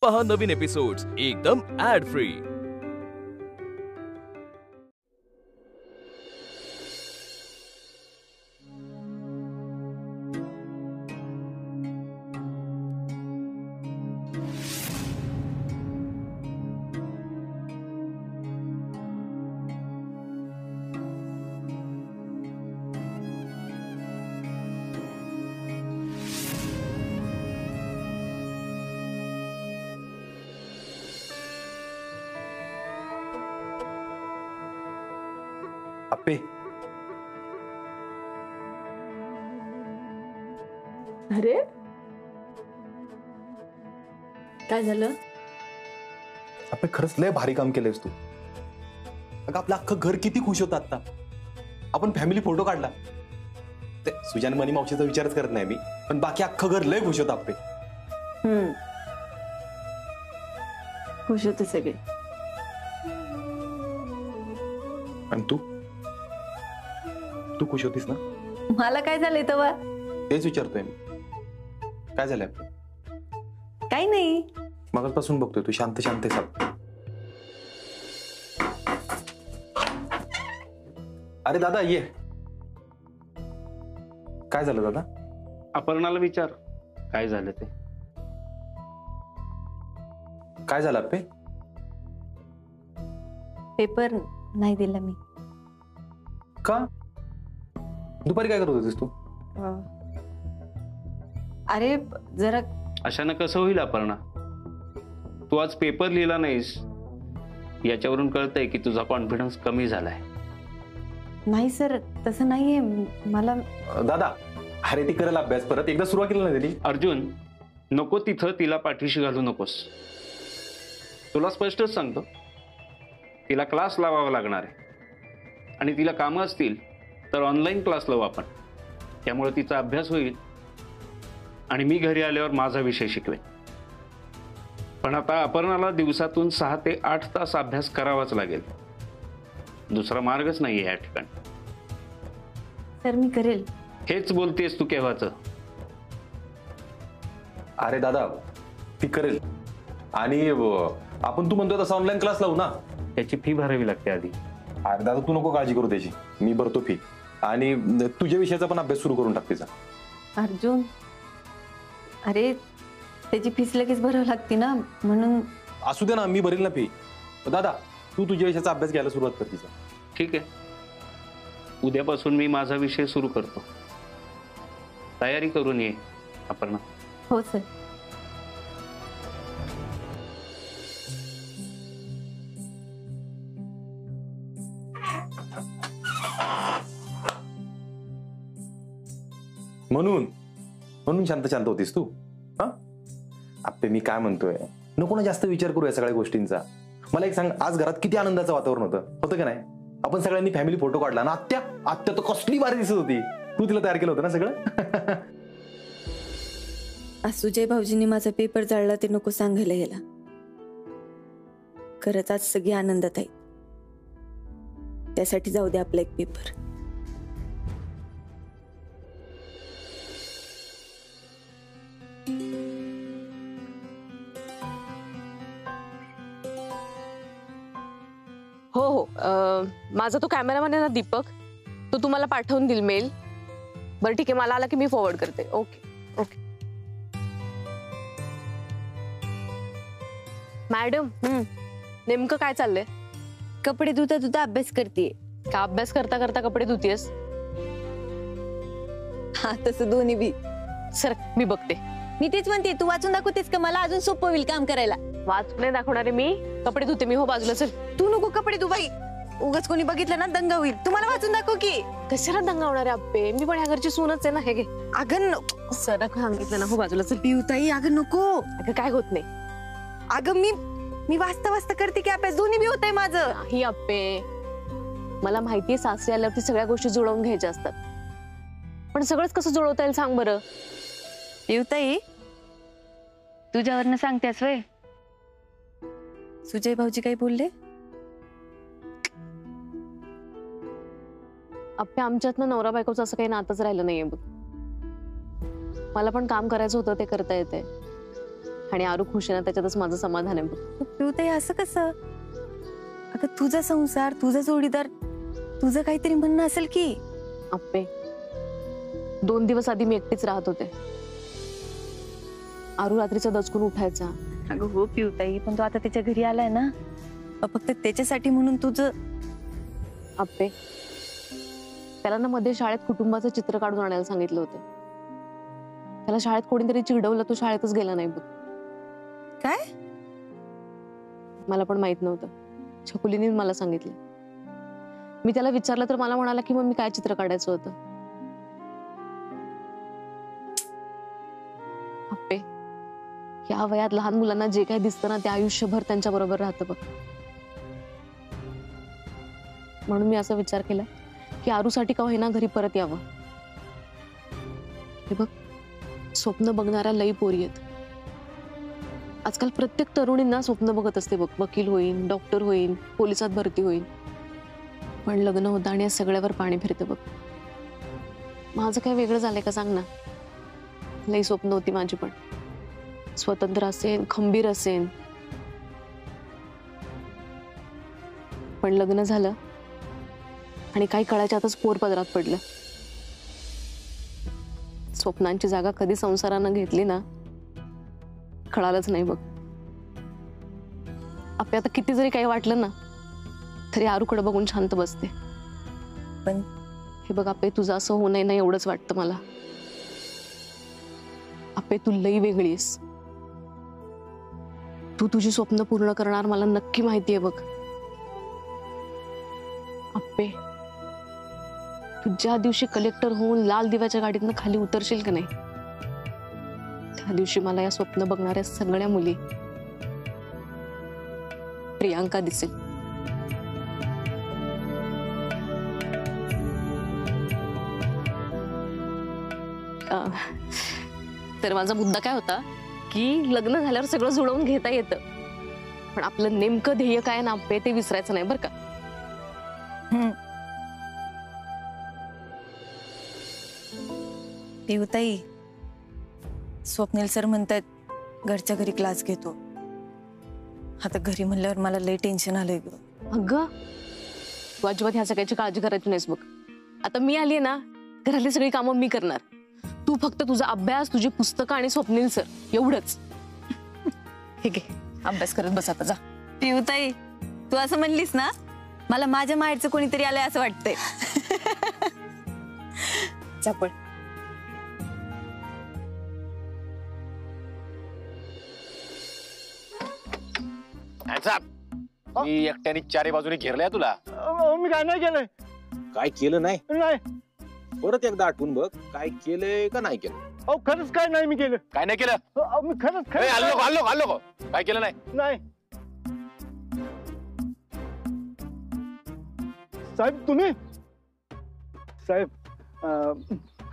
पहा नवीन एपिसोड्स एकदम add free. अप्पे, अरे काय झालं? अप्पे खरंच लय भारी काम केलंयस तू। अगं आपलं अख्खं घर किती खुश होतं आता आपण फॅमिली फोटो काढला। ते सुजान मनी मावशीचा विचारच करत नाही मी, पण बाकी अख्खं घर लय खुश होतं अप्पे। खुश होते सगळे। आणि तू खुश होतीस ना? मला काय झालंय तेव्हा? तेच विचारतोय मी, काय झालंय अप्पे? काही नाही, मगाचपासून बघतोय तू शांत शांत आहेस अप्पे। अरे दादा ये। काय झालं दादा? अपर्णाला विचार काय झालं ते। काय झालं अप्पे? पेपर नाही दिला मी। का? दुपारी काय करत होतीस तू? अरे जरा अशानं कसं होईल अपर्णा? तू आज पेपर लिहिला नाहीस याच्यावरून कळतंय की तुझा कॉन्फिडन्स कमी झालाय। नाही सर, तसं नाहीये मला। दादा अरे ती करेल अभ्यास, परत एकदा सुरुवात केली ना तिने। अर्जुन नको तिथं तिला पाठीशी घालू नकोस। तुला स्पष्टच सांगतो, तिला क्लास लावावा लागणार आहे आणि तिला कामं असतील तर ऑनलाईन क्लास लावू आपण। त्यामुळे तिचा अभ्यास होईल आणि मी घरी आल्यावर माझा विषय शिकवेन। पण आता अपर्णाला दिवसातून 6 ते 8 तास अभ्यास करावाच लागेल, दुसरा मार्गच नाहीये या ठिकाणी। सर मी करेल। हेच बोलतेस तू केव्हाचं? अरे दादा ती करेल आणि आपण तू म्हणतोय तसं ऑनलाईन क्लास लावू ना। त्याची फी भरावी लागते आधी। अरे दादा तू नको काळजी करू त्याची, मी भरतो फी आणि तुझ्या विषयाचा पण अभ्यास सुरू करून टाक तिचा। अर्जुन अरे त्याची फीस लगेच भरावी लागते ना, म्हणून। असू दे ना, मी भरेल ना फी। दादा तू तुझ्या विषयाचा अभ्यास घ्यायला सुरुवात कर तिचा। ठीक आहे, उद्यापासून मी माझा विषय सुरू करतो। तयारी करून ये अपर्णा। हो सर। म्हणून शांत शांत होतीस तू? हा अप्पे मी काय म्हणतोय, नको ना जास्त विचार करू या सगळ्या गोष्टींचा। मला एक सांग, आज घरात किती आनंदाचं वातावरण होतं की नाही? आपण सगळ्यांनी फॅमिली फोटो काढला ना। आत्या तर कसली भारी दिसत होती। तू तिला तयार केलं होतं ना सगळं? आज सुजय भाऊजींनी माझा पेपर जाळला ते नको सांगायला गेला। खरंच आज सगळी आनंदात आहेत, त्यासाठी जाऊ दे आपला एक पेपर। हो माझा तो कॅमेरामॅन आहे ना दीपक, तो तुम्हाला पाठवून देईल मेल। बरं ठीक आहे, मला आला की मी फॉरवर्ड करते। Okay okay madam. नेमकं काय चाललंय? कपडे धुता धुता अभ्यास करते। का अभ्यास करता करता कपडे धुतीयस? हा तसं दोन्ही बी। सर मी बघते। मी तेच म्हणते, तू वाचून दाखवतेस का? मला अजून सोपं होईल काम करायला। वाचून नाही दाखवणारे मी, कपडे धुते मी। हो बाजूला चल। तू नको कपडे धु बाई, उगाच कोणी बघितलं ना दंगा होईल। तुम्हाला वाचून दाखव की। कशाला दंगा होणार आहे अप्पे? मी पण ह्या घरची सूनच आहे ना। हे घे। अगं सर सांगितलं ना। हो बाजूला चल। पिऊताई अगं नको। अगं काय होत नाही। अगं मी वाचता वाचता करते की अभ्यास, दोन्ही बी होतंय माझं। ही अप्पे मला माहितीये सासरी आल्यावरती सगळ्या गोष्टी जुळवून घ्यायच्या असतात, पण सगळंच कसं जुळवता येईल सांग बरं? पिऊताई तुझ्यावरनं सांगतेस वय? सुजय भाऊजी काही बोलले? अप्पे आमच्यातनं नवरा बायकोचं असं काही नातच राहिलं नाहीये बघ। मला पण काम करायचं होतं, ते करता येते। आणि आरू खुश आहे ना त्याच्यातच माझं समाधान आहे बघ. पिऊताई असं कसं? अगं तुझा संसार, तुझा जोडीदार, तुझं काहीतरी म्हणणं असेल की. आप्पे 2 दिवस आधी मी एकटीच राहत होते. आरू रात्रीचा दचकून उठायचा. अगं हो पिऊताई, पण तू आता त्याच्या घरी आलाय ना, फक्त त्याच्यासाठी म्हणून तुझं. आप्पे त्याला ना मध्ये शाळेत कुटुंबाचं चित्र काढून आणायला सांगितलं होतं. त्याला शाळेत कोणीतरी चिडवलं, तो शाळेतच गेला नाही बघ. काय? मला पण माहित नव्हतं, छकुलीने मला सांगितलं. मी त्याला विचारलं तर मला म्हणाला की मग मी काय चित्र काढायचं होतं. आप्पे या वयात लहान मुलांना जे काही दिसतं ना ते आयुष्यभर त्यांच्या बरोबर राहतं बघ. म्हणून मी असा विचार केला की आरूसाठी का होईना घरी परत यावं. हे बघ, स्वप्न बघणाऱ्या लई पोरी आहेत. आजकाल प्रत्येक तरुणींना स्वप्न बघत असते बघ. वकील होईन, डॉक्टर होईन, पोलिसात भरती होईन. पण लग्न होतं आणि या सगळ्यावर पाणी फिरतं बघ. माझं काय वेगळं झालंय का सांग ना. लई स्वप्न होती माझी पण. स्वतंत्र असेन, खंबीर असेन. पण लग्न झालं आणि काही काळाच्या आताच पोर पदरात पडलं. स्वप्नांची जागा कधी संसारानं घेतली ना कळालंच नाही बघ. आपल्या आता किती जरी काही वाटलं ना तरी आरूकडे बघून शांत बसते. पण हे बघ आपे, तुझं असं होऊ नये ना एवढंच वाटतं मला. आपे तू लई वेगळीस. तू तुझी स्वप्न पूर्ण करणार मला नक्की माहितीये बघ. आपे तू ज्या दिवशी कलेक्टर होऊन लाल दिव्याच्या गाडीतनं खाली उतरशील का नाही त्या दिवशी मला या स्वप्न बघणाऱ्या सगळ्या मुली प्रियांका दिसेल. तर माझा मुद्दा काय होता की लग्न झाल्यावर सगळं जुळवून घेता येतं, पण आपलं नेमकं ध्येय काय ना आपे ते विसरायचं नाही बरं का. पिऊताई, स्वप्नील सर म्हणतात घरच्या घरी क्लास घेतो. आता घरी म्हणल्यावर मला लई टेन्शन आलंय ग. अगं तू अजिबात ह्या सगळ्याची काळजी करायची नाहीस बघ. आता मी आलीये ना, घरातली सगळी कामं मी करणार. तू फक्त तुझा अभ्यास, तुझी पुस्तकं आणि स्वप्नील सर एवढंच. ठीक आहे, अभ्यास करत बस आता जा. पिऊताई, तू असं म्हणलीस ना, मला माझ्या माहेरचं कोणीतरी आलंय असं वाटतंय. चपळ. मी एकट्याने चारी बाजूने घेरलाय तुला. मी काय नाही केलंय. काय केलं नाही? नाही. परत एकदा आठवून बघ, काय केलंय का नाही केलं. अहो खरंच काय नाही मी केलं. काय नाही केलं? अहो, मी खरंच ए, खरंच हल्लो काय केलं नाही? नाही. साहेब तुम्ही साहेब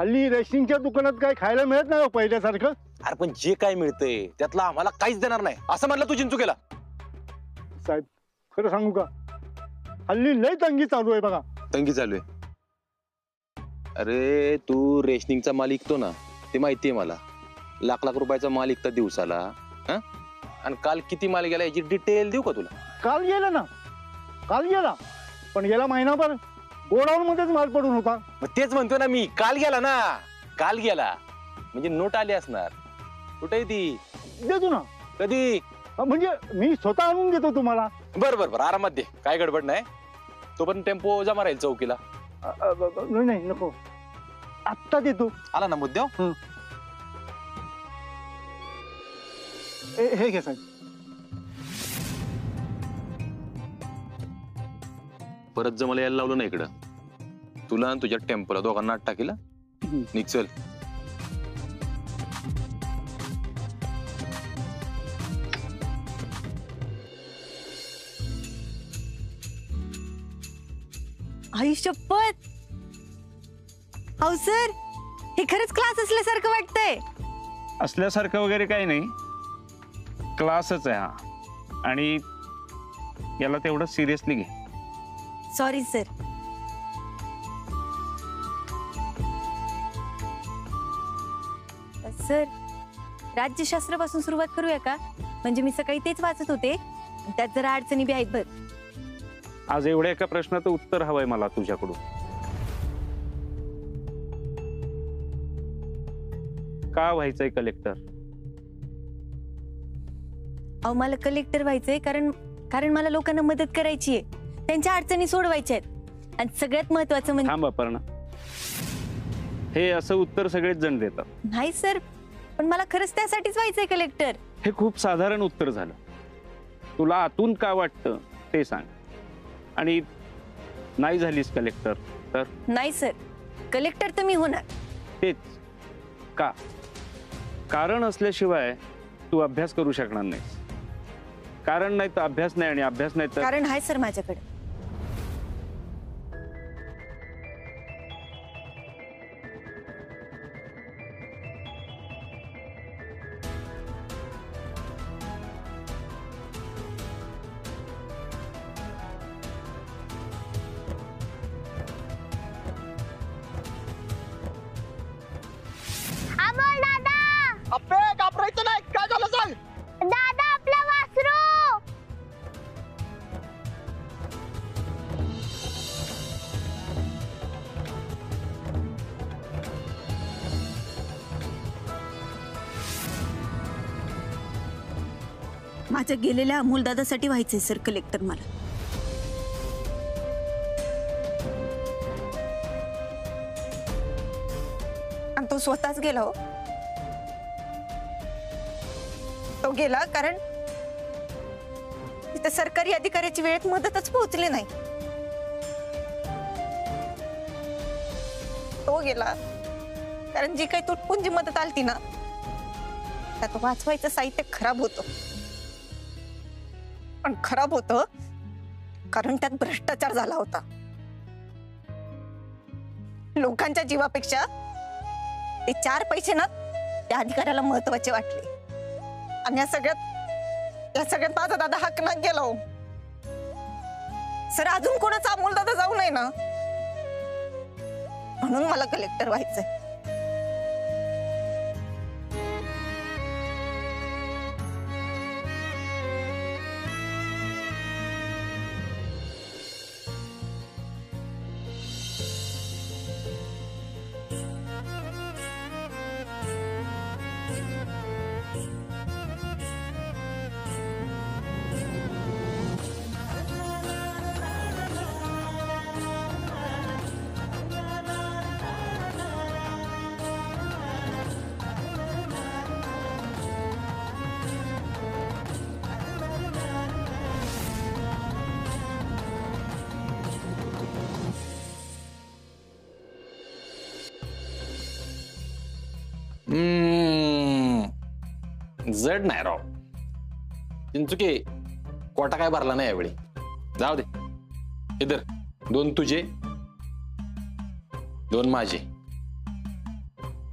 हल्ली रेशनिंगच्या दुकानात काय खायला मिळत नाही हो पहिल्यासारखं. अरे पण जे काय मिळतंय त्यातलं आम्हाला काहीच देणार नाही असं म्हणलं तू चिंचू केला. साहेब खरं सांगू का, हल्ली लय तंगी चालू आहे बघा. तंगी चालू आहे? अरे तू रेशनिंगचा माल विकतो ना, ते माहितीये मला. लाख लाख रुपयाचा माल विकतात दिवसाला. हा, आणि काल किती माल गेला याची डिटेल देऊ का तुला? काल गेला पण गेला महिनाभर गोडाऊन मध्येच माल पडून होता. मग तेच म्हणतो ना मी, काल गेला म्हणजे नोट आली असणार. कुठे ती? देतो ना. कधी? म्हणजे मी स्वतः आणून देतो तुम्हाला. बरं आरामात दे, काय गडबड नाही. तो पण टेम्पो जमा राहील चौकीला. नाही नको, आत्ता देतो. आला ना मुद्दा. हे घे साहेब. परत जर मला यायला लावलं ना इकडं, तुला आणि तुझ्या टेम्पोला दोघांना आत टाकीला. निघ चल. आई शपथ. अहो सर, हे खरंच क्लास असल्यासारखं वाटतंय. असल्यासारखं वगैरे काही नाही, क्लासच आहे हा. आणि याला तेवढं सिरियसली घे. Sorry sir. सर राज्यशास्त्रापासून सुरुवात करूया का? म्हणजे मी सकाळी तेच वाचत होते आणि त्यात जरा अडचणी बी आहेत बघ. आज एवढ्या एका प्रश्नाचं उत्तर हवंय मला तुझ्याकडून. का व्हायचंय कलेक्टर? अहो मला कलेक्टर व्हायचंय कारण मला लोकांना मदत करायची आहे, त्यांच्या अडचणी सोडवायच्या आहेत. आणि सगळ्यात महत्वाचं म्हणजे थांब अपर्णा, हे असं उत्तर सगळेच जण देतात. नाही सर, पण मला खरंच त्यासाठीच व्हायचंय कलेक्टर. हे खूप साधारण उत्तर झालं. तुला आतून का वाटतं ते सांग. आणि नाही झालीस कलेक्टर तर? नाही सर, कलेक्टर तर मी होणार. तेच का? कारण असल्याशिवाय तू अभ्यास करू शकणार नाहीस. कारण नाही तर अभ्यास नाही, आणि अभ्यास नाही तर कारण आहे सर माझ्याकडे. अप्पे घाबरायचं नाही. काय झालं सांग. दादा आपलं वासरू. माझ्या गेलेल्या अमोलदादासाठी व्हायचंय सर कलेक्टर मला. आणि तो स्वतःच गेला. हो, तो गेला कारण तिथे सरकारी अधिकाऱ्याची वेळेत मदतच पोहोचली नाही. तो गेला कारण जी काही तुटपुंजी मदत आलती ना, त्यात वाचवायचं साहित्य खराब होतं. पण खराब होतं कारण त्यात भ्रष्टाचार झाला होता. लोकांच्या जीवापेक्षा ते 4 पैसे ना त्या अधिकाऱ्याला महत्वाचे वाटले. आणि या सगळ्यात माझा दादा हकनाक गेला. हो सर, अजून कोणाचा अमोल दादा जाऊ नये ना, म्हणून मला कलेक्टर व्हायचंय. जड नाही राव चिंचुके. कोटा काय भरला नाही यावेळी. जाऊ दे. इधर 2 तुझे 2 माझे.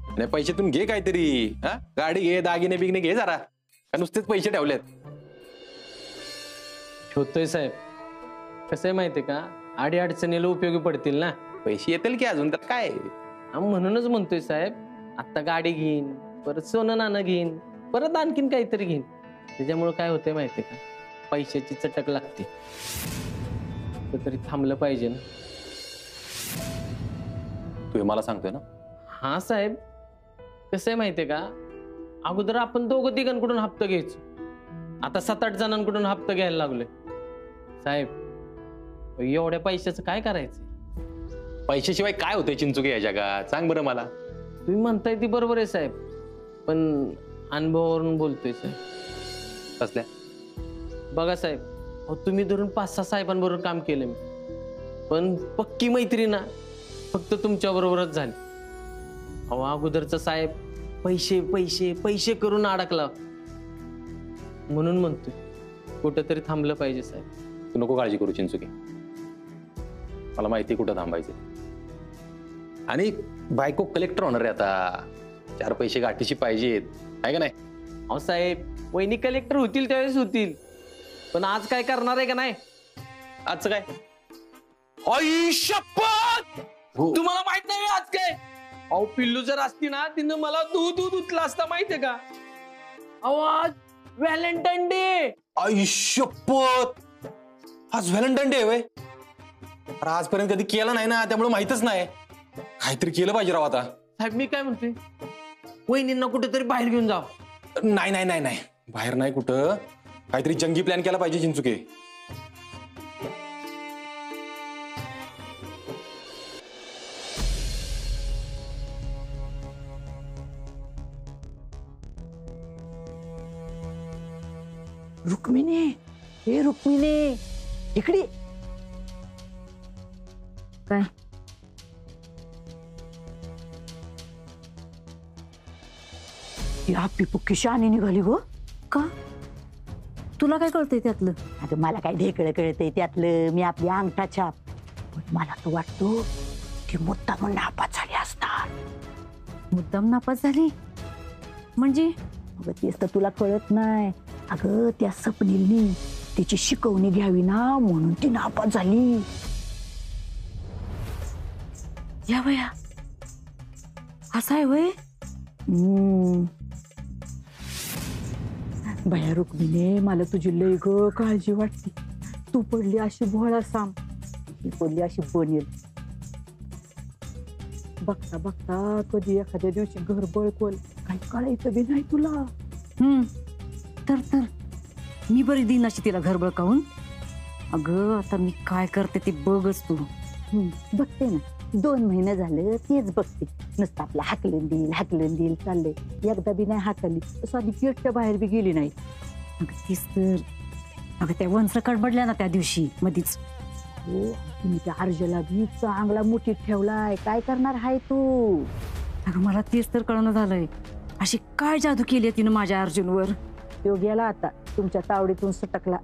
आणि पैशातून घे काहीतरी. हा, गाडी घे, दागिने बिगिने घे जरा. का नुसतेच पैसे ठेवलेत? ठेवतोय साहेब. कसं आहे माहितीये का, आडी अडचणीला उपयोगी पडतील ना. पैसे येतील की अजून, त्यात काय? म्हणूनच म्हणतोय साहेब, आता गाडी घेईन, परत सोनं नाणं घेईन, परत आणखीन काहीतरी घेईन. त्याच्यामुळे काय होतंय माहितीये का, पैशाची चटक लागते. तरी थांबलं पाहिजे ना. तू हे मला सांगतोय ना? हा साहेब, कसं आहे माहितीये का, अगोदर आपण 2-3 हप्ता घ्यायचो. आता 7-8 जणांकडून हप्ता घ्यायला लागलोय. साहेब एवढ्या पैशाचं काय करायचं? पैशाशिवाय काय होतंय चिंचुके या जगात? सांग बरं मला. तुम्ही म्हणताय ती बरोबर आहे साहेब, पण अनुभवावरून बोलतोय साहेब. कसल्या? बघा साहेब, तुम्ही धरून 5-6 साहेबांबरोबर काम केलं मी, पण पक्की मैत्री ना फक्त तुमच्या बरोबरच झाली. अगोदरचा साहेब पैसे पैसे पैसे करून अडकला. म्हणून म्हणतोय कुठंतरी थांबलं पाहिजे साहेब. तू नको काळजी करू चिंचुके, मला माहिती कुठं थांबायचं. आणि बायको कलेक्टर होणार आहे आता. 4 पैसे गाठीशी पाहिजेत, आहे का नाही? साहेब, वहिनी कलेक्टर होतील त्यावेळेस होतील, पण आज काय करणार आहे का नाही? आजचं काय? आई शपथ! तुम्हाला माहित नाही आज काय? पिल्लू जर असती ना, तिनं मला दूध उतला असता माहितीये का? आवाज व्हॅलेंटाईन डे. आयुष्यपत, आज व्हॅलेंटाईन डे वय. अरे आजपर्यंत कधी केलं नाही ना, त्यामुळे माहितच नाही. काहीतरी केलं पाहिजे राव आता. साहेब मी काय म्हणतोय, वहिनींना कुठेतरी बाहेर घेऊन जाव. नाही नाही नाही नाही, बाहेर नाही कुठं. काहीतरी जंगी प्लॅन केला पाहिजे चिंचुके. रुक्मिणी, हे रुक्मिणी इकडे. काय ती आपली पुक्की शानी निघाली गो. का तुला काय कळतंय त्यातलं? अगं मला काय ढेकळं कळतंय त्यातलं. मी आपली अंगठा छाप. पण मला तो वाटतो की मुद्दाम नापास झाली असणार. मुद्दाम नापास झाली म्हणजे? अगं तेच तर तुला कळत नाही. अगं त्या स्वप्नीलनी तिची शिकवणी घ्यावी ना म्हणून ती नापास झाली. या वया असं आहे वय. भया रुक्मिणी, मला तुझी लय ग काळजी वाटते. तू पडली अशी भोळा साम, ती पडली अशी बनेल. बघता बघता कधी एखाद्या दिवशी घर बळकोल, काही कळायचं बी नाही तुला. तर मी बरी दिन अशी तिला घर बळकावून. अगं आता मी काय करते ते बघच तू. बघते ना, 2 महिने झाले तेच बघते. नुसतं आपला हाकलून देईल चाललंय. एकदा बी नाही हाकली, साधी गेटच्या बाहेर बी गेली नाही. अगं तीच तर. अगं त्या वंस कडबडल्या ना त्या दिवशी मधीच. हो, तुम्ही त्या अर्जला बी चांगला मुठीत ठेवलाय. काय करणार हाय तू? अगं मला तेच तर कळणं झालंय, अशी काय जादू केली आहे तिनं माझ्या अर्जुनवर. तो गेला आता तुमच्या तावडीतून सटकला.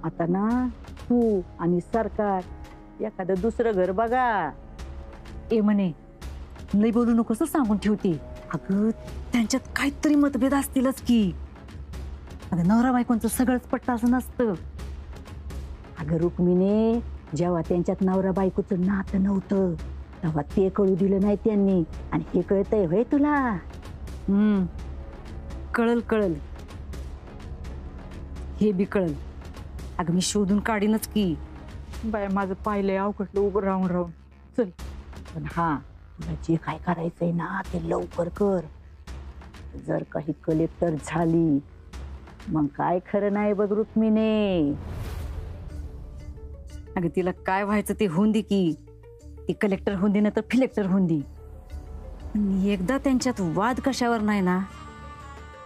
आता ना तू आणि सरकार एखादं दुसरं घर बघा. ए म्हणे, लई बोलू नकोस सांगून ठेवते. अगं त्यांच्यात काहीतरी मतभेद असतीलच की. अगं नवरा बायकोंचं सगळंच पट्ट असं नसतं. अगं रुक्मिणी, जेव्हा त्यांच्यात नवरा बायकोचं नातं नव्हतं तेव्हा ते कळू दिलं नाही त्यांनी. आणि हे कळतंय होय तुला? कळल हे बी कळल. अगं मी शोधून काढीनच की. बाय माझं पाहिलंय अवघडलं उभं राहून. चल, पण हा तुला जे काय करायचंय ना ते लवकर कर. जर काही कलेक्टर झाली मग काय खरं नाही बघ रुक्मिणी. अगं तिला काय व्हायचं ते होऊन दे की. ती कलेक्टर होऊन दे ना तर फिलेक्टर होऊन दे. एकदा त्यांच्यात वाद कशावर नाही ना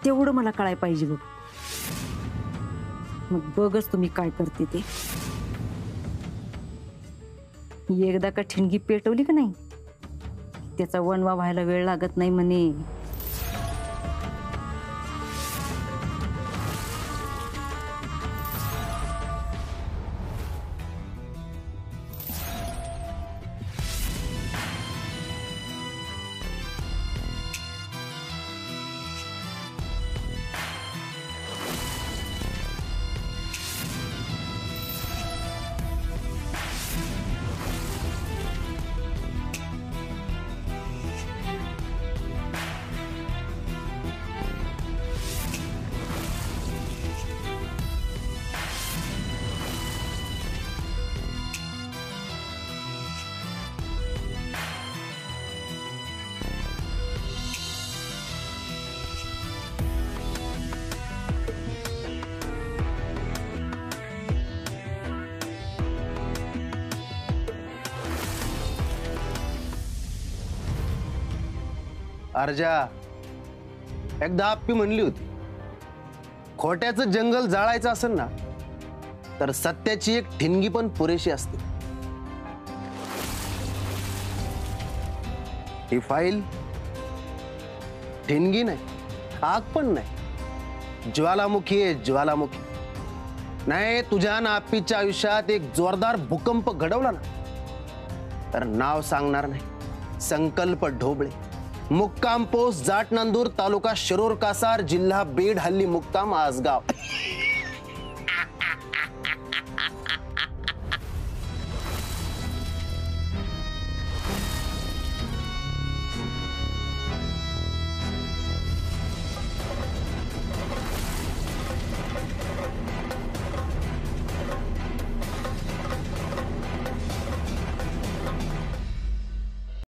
तेवढं मला कळायला पाहिजे बघ. मग बघच तुम्ही काय करते ते. एकदा का ठिणगी पेटवली का नाही त्याचा वणवा व्हायला वेळ लागत नाही म्हणे. अर्जा, एकदा आप्पी म्हणली होती, खोट्याचं जंगल जाळायचं असेल ना तर सत्याची एक ठिणगी पण पुरेशी असते. ही फाईल ठिणगी नाही, आग पण नाही, ज्वालामुखी आहे ज्वालामुखी. नाही तुझ्या ना आप्पीच्या आयुष्यात एक जोरदार भूकंप घडवला ना तर नाव सांगणार नाही. संकल्प ढोबळे, मुक्काम पोस्ट जाटनांदूर, तालुका शिरूर कासार, जिल्हा बीड, हल्ली मुक्काम आसगाव.